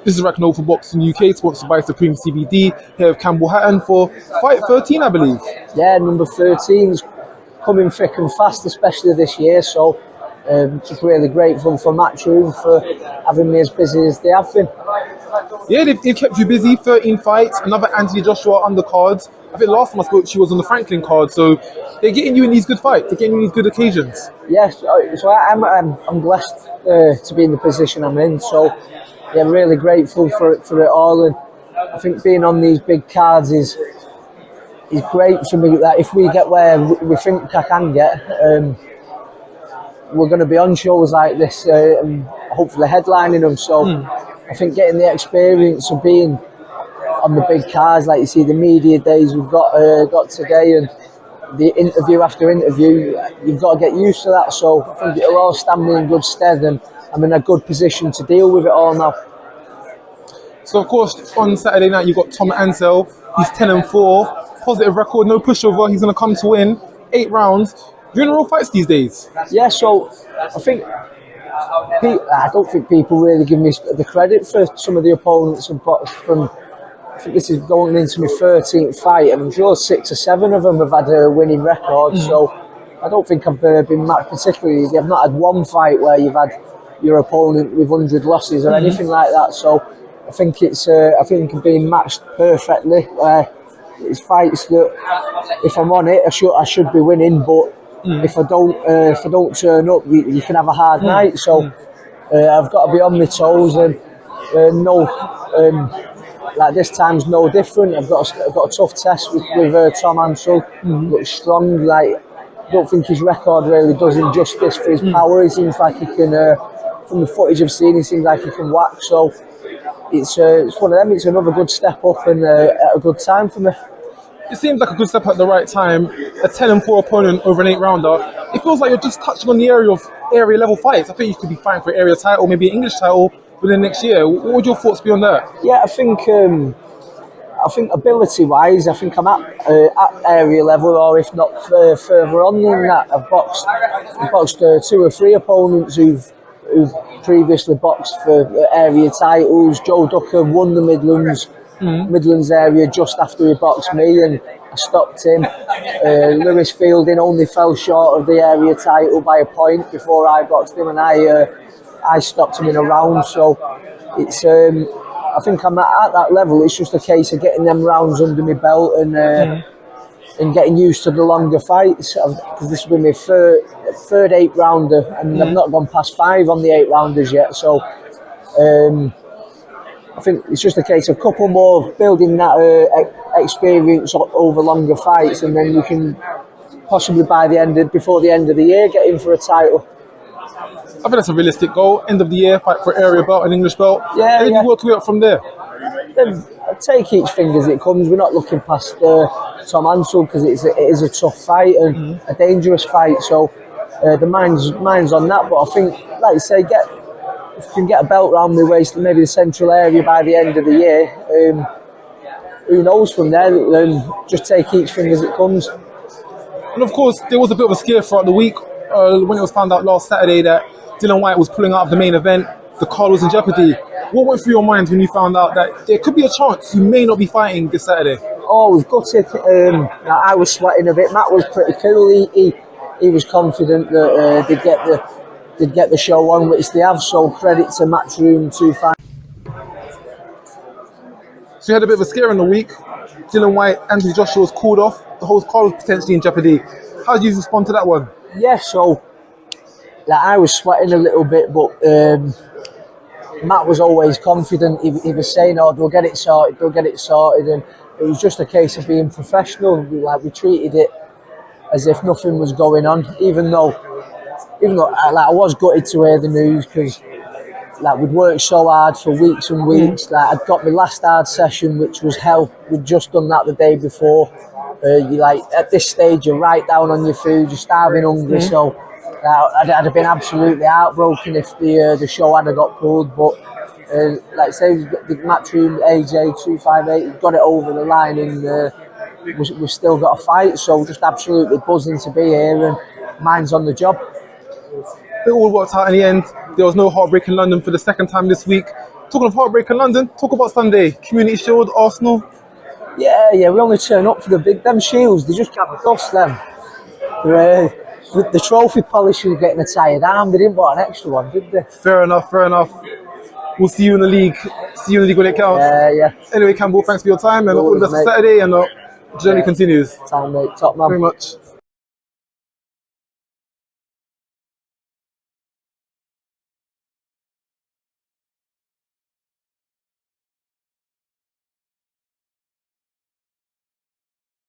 This is Rack for Boxing UK, sponsored by Supreme CBD, here with Campbell Hatton for fight 13, I believe. Yeah, number 13 is coming thick and fast, especially this year, so just really grateful for Matchroom for having me as busy as they have been. Yeah, they've kept you busy, 13 fights, another Anthony Joshua undercards. I think last time I spoke, she was on the Franklin card, so they're getting you in these good fights, they're getting you in these good occasions. Yes, so I'm blessed to be in the position I'm in, so yeah, really grateful for it all, and I think being on these big cards is great for me. That if we get where we think I can get, we're going to be on shows like this, and hopefully headlining them. So I think getting the experience of being on the big cards, like you see the media days we've got today, and the interview after interview, you've got to get used to that. So I think it'll all stand me in good stead, and I'm in a good position to deal with it all now. So of course, on Saturday night you've got Tom Ansell. He's 10-4, positive record, no pushover. He's going to come to win 8 rounds. You're in real fights these days. Yeah, so I don't think people really give me the credit for some of the opponents from. I think this is going into my 13th fight, and I'm sure 6 or 7 of them have had a winning record. So I don't think I've been matched particularly. I've not had one fight where you've had your opponent with 100 losses or anything like that. So I think I've been matched perfectly. It's fights that, if I'm on it, I should be winning. But if I don't turn up, you can have a hard night. So I've got to be on my toes, and like this time's no different. I've got a tough test with Tom Ansell. Looks strong. Like, I don't think his record really does him justice for his power. He seems like he can, from the footage I've seen, he seems like he can whack. So it's one of them. It's another good step up, and at a good time for me. It seems like a good step at the right time. A 10-4 opponent over an 8-rounder. It feels like you're just touching on the area level fights. I think you could be fighting for an area title, maybe an English title within next year. What would your thoughts be on that? Yeah, I think ability-wise, I think I'm at area level, or if not further on than that. I've boxed 2 or 3 opponents who've previously boxed for area titles. Joe Ducker won the Midlands area just after he boxed me, and I stopped him. Lewis Fielding only fell short of the area title by a point before I boxed him, and I stopped him in a round. So it's I think I'm at that level. It's just a case of getting them rounds under my belt and getting used to the longer fights, because this will be my third 8-rounder, and I've not gone past 5 on the 8-rounders yet. So I think it's just a case of a couple more building that experience over longer fights, and then you can possibly before the end of the year get in for a title. I think that's a realistic goal. End of the year, fight for area belt and English belt. Yeah, and then you work your way up from there. Then take each thing as it comes. We're not looking past Tom Ansell, because it is a tough fight and a dangerous fight. So the mind's on that. But I think, like you say, if you can get a belt round my waist, maybe the central area by the end of the year, who knows from there? Just take each thing as it comes. And of course, there was a bit of a scare throughout the week when it was found out last Saturday that Dillian Whyte was pulling out of the main event. The card was in jeopardy. What went through your mind when you found out that there could be a chance you may not be fighting this Saturday? Oh, I was gutted. I was sweating a bit. Matt was pretty cool. He was confident that they'd get the show on, which they have. So credit to Matchroom to find. So you had a bit of a scare in the week. Dillian Whyte, Anthony Joshua was called off. The whole card was potentially in jeopardy. How did you respond to that one? Yeah, so I was sweating a little bit, but Matt was always confident. He was saying, "Oh, they'll get it sorted, and it was just a case of being professional. We treated it as if nothing was going on, even though I was gutted to hear the news, because we'd worked so hard for weeks and weeks. I'd got my last hard session, which was hell. We'd just done that the day before. At this stage, you're right down on your food, you're starving hungry. So I'd have been absolutely heartbroken if the show had got pulled. But like I say, the Matchroom AJ 258 got it over the line, and we've still got a fight. So just absolutely buzzing to be here, and mine's on the job. It all worked out in the end. There was no heartbreak in London for the second time this week. Talking of heartbreak in London, talk about Sunday. Community Shield, Arsenal. Yeah, we only turn up for them shields, they just can't dust them. The trophy polish was getting a tired arm, they didn't want an extra one, did they? Fair enough. We'll see you in the league. See you in the league when it counts. Yeah. Anyway, Campbell, thanks for your time and all the best for Saturday, and the journey continues. Time, mate. Top man. Very much.